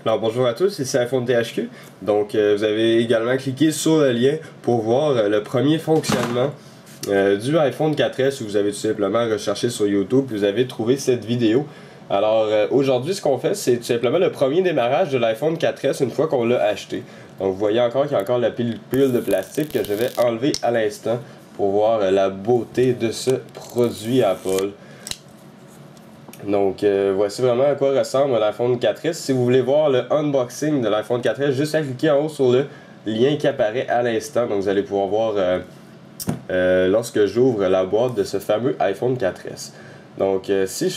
Alors bonjour à tous, ici iPhone THQ. Donc vous avez également cliqué sur le lien pour voir le premier fonctionnement du iPhone 4S, où vous avez tout simplement recherché sur YouTube et vous avez trouvé cette vidéo. Alors aujourd'hui, ce qu'on fait, c'est tout simplement le premier démarrage de l'iPhone 4S une fois qu'on l'a acheté. Donc vous voyez encore qu'il y a encore la pellicule de plastique que je vais enlever à l'instant pour voir la beauté de ce produit Apple. Donc voici vraiment à quoi ressemble l'iPhone 4S. Si vous voulez voir le unboxing de l'iPhone 4S, juste à cliquer en haut sur le lien qui apparaît à l'instant. Donc vous allez pouvoir voir lorsque j'ouvre la boîte de ce fameux iPhone 4S. Donc si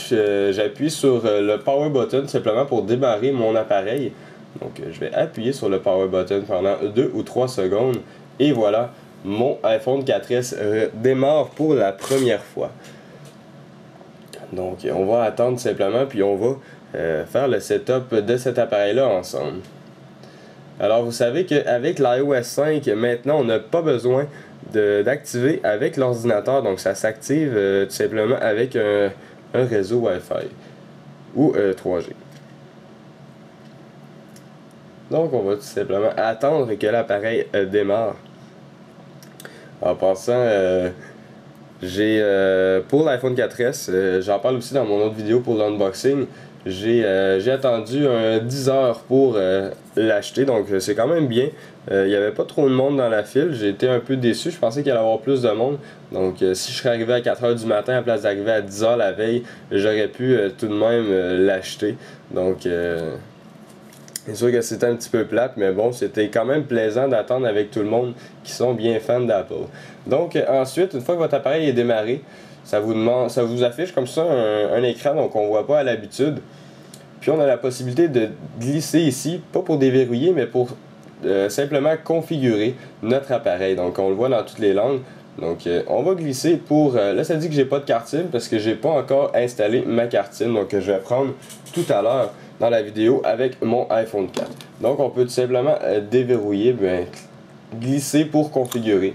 j'appuie sur le power button simplement pour démarrer mon appareil. Donc je vais appuyer sur le power button pendant 2 ou 3 secondes. Et voilà, mon iPhone 4S démarre pour la première fois. Donc on va attendre simplement puis on va faire le setup de cet appareil là ensemble. Alors vous savez qu'avec l'iOS 5 maintenant on n'a pas besoin d'activer avec l'ordinateur, donc ça s'active tout simplement avec un réseau Wi-Fi ou 3G. Donc on va tout simplement attendre que l'appareil démarre. En passant, j'ai pour l'iPhone 4S, j'en parle aussi dans mon autre vidéo pour l'unboxing, j'ai attendu 10 heures pour l'acheter, donc c'est quand même bien. Il n'y avait pas trop de monde dans la file, j'ai été un peu déçu, je pensais qu'il allait y avoir plus de monde. Donc si je serais arrivé à 4 heures du matin à la place d'arriver à 10 heures la veille, j'aurais pu tout de même l'acheter. Donc c'est sûr que c'était un petit peu plate, mais bon, c'était quand même plaisant d'attendre avec tout le monde qui sont bien fans d'Apple. Donc ensuite, une fois que votre appareil est démarré, ça vous affiche comme ça un écran, donc on ne voit pas à l'habitude. Puis on a la possibilité de glisser ici, pas pour déverrouiller, mais pour simplement configurer notre appareil. Donc on le voit dans toutes les langues. Donc on va glisser pour... là ça dit que j'ai pas de carte SIM parce que j'ai pas encore installé ma carte SIM. Donc je vais prendre tout à l'heure dans la vidéo avec mon iPhone 4. Donc on peut tout simplement déverrouiller, glisser pour configurer.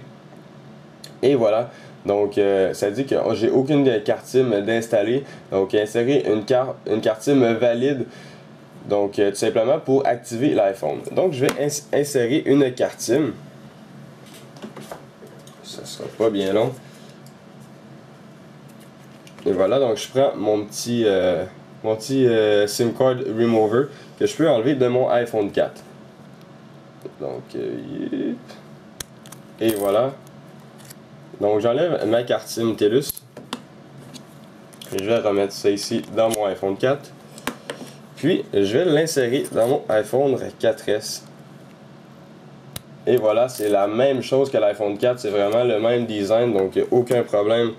Et voilà. Donc ça dit que j'ai aucune carte SIM d'installer. Donc insérer une carte SIM valide. Donc tout simplement pour activer l'iPhone. Donc je vais insérer une carte SIM. Ça sera pas bien long. Et voilà, donc je prends mon petit SIM card remover que je peux enlever de mon iPhone 4. Donc et voilà. Donc j'enlève ma carte SIM TELUS. Et je vais remettre ça ici dans mon iPhone 4. Puis je vais l'insérer dans mon iPhone 4S. Et voilà, c'est la même chose que l'iPhone 4, c'est vraiment le même design, donc il n'y a aucun problème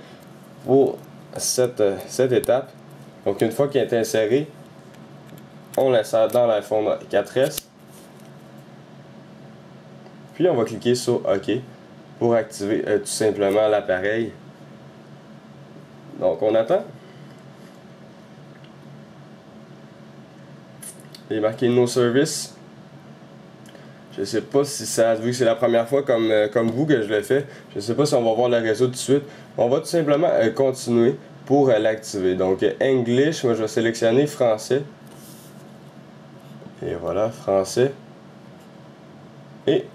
pour cette étape. Donc une fois qu'il est inséré, on l'insère dans l'iPhone 4S. Puis on va cliquer sur OK pour activer tout simplement l'appareil. Donc on attend. Il est marqué No Service. Je sais pas si ça, vu que c'est la première fois comme vous que je le fais, je sais pas si on va voir le réseau tout de suite. On va tout simplement continuer pour l'activer. Donc English, moi je vais sélectionner français. Et voilà, français. Et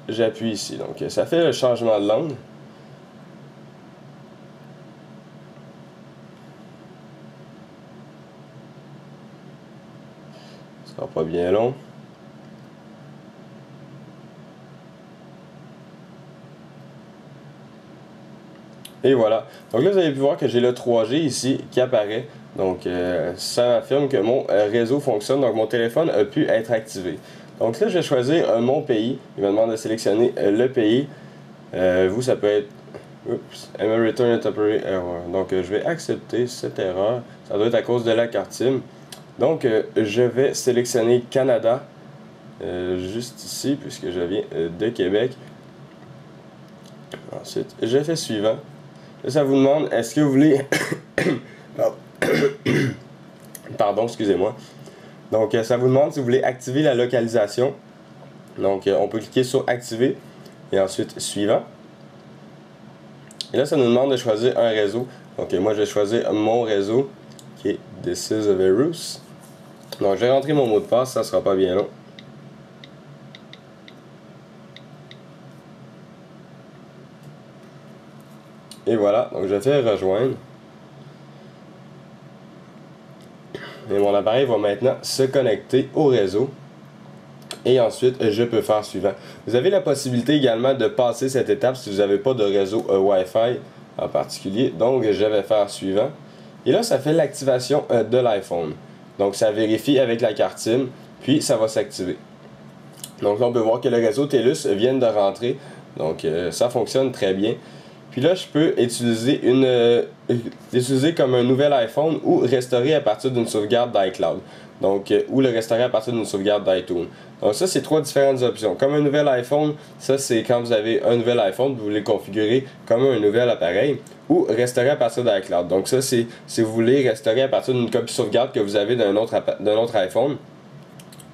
j'appuie ici. Donc ça fait le changement de langue. Ce sera pas bien long. Et voilà. Donc là, vous avez pu voir que j'ai le 3G ici qui apparaît. Donc, ça affirme que mon réseau fonctionne. Donc, mon téléphone a pu être activé. Donc là, je vais choisir mon pays. Il me demande de sélectionner le pays. Vous, ça peut être... Oups. Am I return a temporary error. Donc, je vais accepter cette erreur. Ça doit être à cause de la carte SIM. Donc, je vais sélectionner Canada. Juste ici, puisque je viens de Québec. Ensuite, je fais suivant. Là, ça vous demande, est-ce que vous voulez... Pardon, excusez-moi. Donc, ça vous demande si vous voulez activer la localisation. Donc, on peut cliquer sur activer et ensuite suivant. Et là, ça nous demande de choisir un réseau. Donc, moi, je vais choisir mon réseau qui est This is a Virus. Donc je vais rentrer mon mot de passe, ça sera pas bien long. Et voilà, donc je fais rejoindre. Et mon appareil va maintenant se connecter au réseau. Et ensuite, je peux faire suivant. Vous avez la possibilité également de passer cette étape si vous n'avez pas de réseau Wi-Fi en particulier. Donc, je vais faire suivant. Et là, ça fait l'activation de l'iPhone. Donc, ça vérifie avec la carte SIM, puis ça va s'activer. Donc là, on peut voir que le réseau TELUS vient de rentrer. Donc, ça fonctionne très bien. Puis là, je peux utiliser comme un nouvel iPhone ou restaurer à partir d'une sauvegarde d'iCloud. Donc, ou le restaurer à partir d'une sauvegarde d'iTunes. Donc ça, c'est trois différentes options. Comme un nouvel iPhone, ça c'est quand vous avez un nouvel iPhone, vous voulez configurer comme un nouvel appareil. Ou restaurer à partir d'iCloud. Donc ça, c'est si vous voulez restaurer à partir d'une copie sauvegarde que vous avez d'un autre iPhone.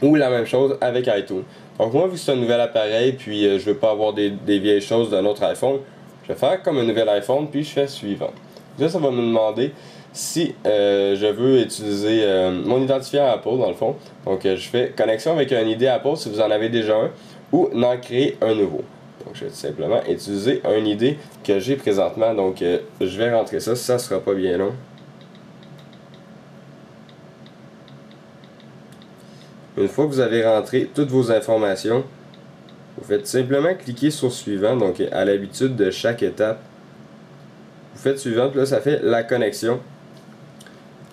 Ou la même chose avec iTunes. Donc moi, vu que c'est un nouvel appareil, puis je ne veux pas avoir des vieilles choses d'un autre iPhone, je vais faire comme un nouvel iPhone, puis je fais suivant. Là, ça va me demander si je veux utiliser mon identifiant Apple, dans le fond. Donc je fais connexion avec un ID Apple si vous en avez déjà un, ou n'en créer un nouveau. Donc je vais tout simplement utiliser un ID que j'ai présentement. Donc je vais rentrer ça, ça sera pas bien long. Une fois que vous avez rentré toutes vos informations, vous faites simplement cliquer sur suivant, donc à l'habitude de chaque étape. Vous faites suivant, puis là ça fait la connexion.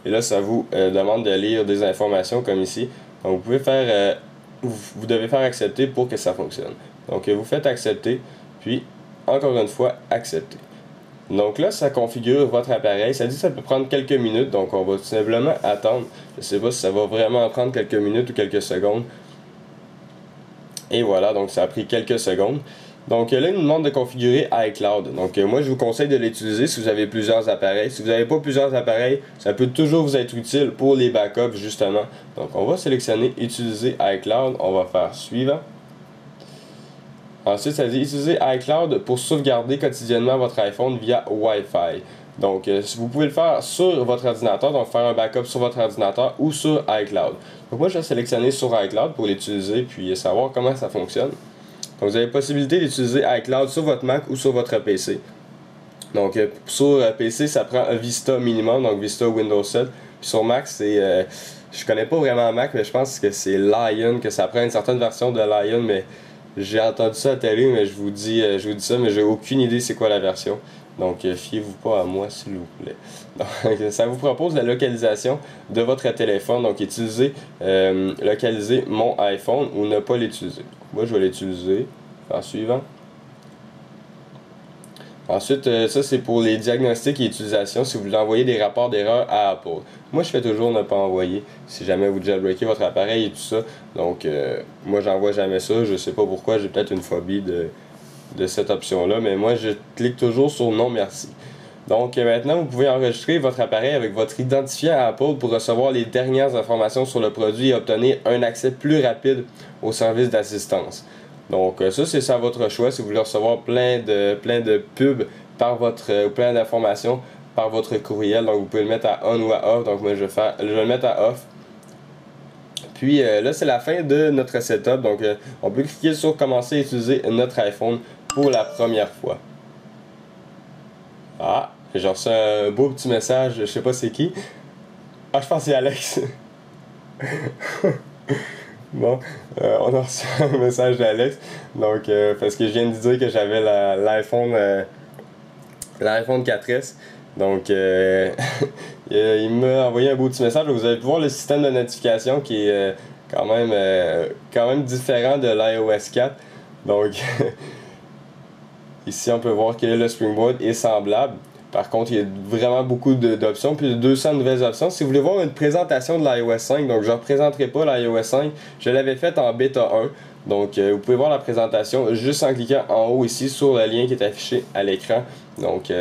Et là ça vous demande de lire des informations comme ici. Donc vous pouvez faire, vous devez faire accepter pour que ça fonctionne. Donc vous faites accepter, puis encore une fois accepter. Donc là, ça configure votre appareil. Ça dit que ça peut prendre quelques minutes, donc on va tout simplement attendre. Je ne sais pas si ça va vraiment prendre quelques minutes ou quelques secondes. Et voilà, donc ça a pris quelques secondes. Donc là, il nous demande de configurer iCloud. Donc moi, je vous conseille de l'utiliser si vous avez plusieurs appareils. Si vous n'avez pas plusieurs appareils, ça peut toujours vous être utile pour les backups, justement. Donc on va sélectionner Utiliser iCloud. On va faire suivant. Ensuite, ça dit utiliser iCloud pour sauvegarder quotidiennement votre iPhone via Wi-Fi. Donc, vous pouvez le faire sur votre ordinateur, donc faire un backup sur votre ordinateur ou sur iCloud. Donc, moi, je vais sélectionner sur iCloud pour l'utiliser puis savoir comment ça fonctionne. Donc, vous avez la possibilité d'utiliser iCloud sur votre Mac ou sur votre PC. Donc, sur PC, ça prend un Vista minimum, donc Vista Windows 7. Puis sur Mac, c'est. Je connais pas vraiment Mac, mais je pense que c'est Lion, que ça prend une certaine version de Lion, mais. J'ai entendu ça à la télé, mais je vous dis ça, mais j'ai aucune idée c'est quoi la version. Donc, fiez-vous pas à moi, s'il vous plaît. Donc, ça vous propose la localisation de votre téléphone. Donc, localiser mon iPhone ou ne pas l'utiliser. Moi, je vais l'utiliser. Faire suivant. Ensuite, ça c'est pour les diagnostics et utilisations si vous voulez envoyer des rapports d'erreur à Apple. Moi je fais toujours ne pas envoyer si jamais vous jailbreakez votre appareil et tout ça. Donc moi j'envoie jamais ça, je sais pas pourquoi, j'ai peut-être une phobie de cette option là, mais moi je clique toujours sur non merci. Donc maintenant vous pouvez enregistrer votre appareil avec votre identifiant Apple pour recevoir les dernières informations sur le produit et obtenir un accès plus rapide au service d'assistance. Donc ça c'est à votre choix si vous voulez recevoir plein de pubs par plein d'informations par votre courriel. Donc vous pouvez le mettre à on ou à off. Donc moi je vais le mettre à off. Puis là c'est la fin de notre setup. Donc on peut cliquer sur commencer à utiliser notre iPhone pour la première fois. Ah, j'ai reçu un beau petit message, je sais pas c'est qui. Ah, je pense que c'est Alex. Bon, on a reçu un message d'Alex, donc parce que je viens de dire que j'avais l'iPhone 4S, donc il m'a envoyé un beau petit message. Vous allez voir le système de notification qui est quand même différent de l'iOS 4, donc ici on peut voir que le Springboard est semblable. Par contre, il y a vraiment beaucoup d'options, plus de 200 nouvelles options. Si vous voulez voir une présentation de l'iOS 5, donc je ne représenterai pas l'iOS 5, je l'avais faite en bêta 1. Donc vous pouvez voir la présentation juste en cliquant en haut ici sur le lien qui est affiché à l'écran. Donc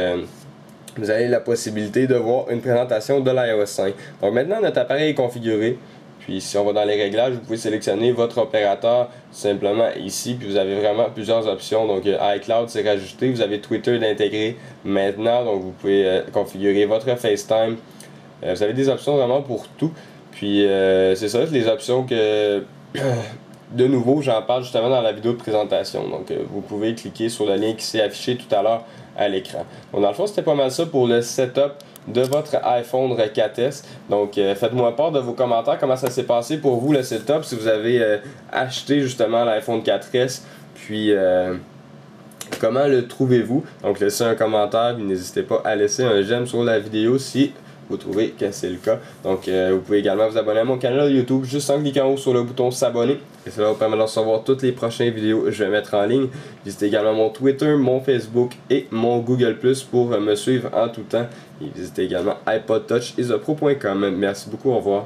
vous avez la possibilité de voir une présentation de l'iOS 5. Donc maintenant notre appareil est configuré. Puis si on va dans les réglages, vous pouvez sélectionner votre opérateur simplement ici. Puis vous avez vraiment plusieurs options. Donc iCloud c'est rajouté. Vous avez Twitter d'intégrer maintenant. Donc vous pouvez configurer votre FaceTime. Vous avez des options vraiment pour tout. Puis c'est ça, les options que de nouveau j'en parle justement dans la vidéo de présentation. Donc vous pouvez cliquer sur le lien qui s'est affiché tout à l'heure à l'écran. Donc dans le fond, c'était pas mal ça pour le setup de votre iPhone 4S. Donc faites-moi part de vos commentaires, comment ça s'est passé pour vous le setup, si vous avez acheté justement l'iPhone 4S, puis comment le trouvez-vous. Donc laissez un commentaire, puis n'hésitez pas à laisser un j'aime sur la vidéo si vous trouvez que c'est le cas. Donc vous pouvez également vous abonner à mon canal YouTube juste en cliquant en haut sur le bouton s'abonner. Et cela vous permet de recevoir toutes les prochaines vidéos que je vais mettre en ligne. Visitez également mon Twitter, mon Facebook et mon Google Plus pour me suivre en tout temps. Et visitez également iPodTouchisopro.com. Merci beaucoup, au revoir.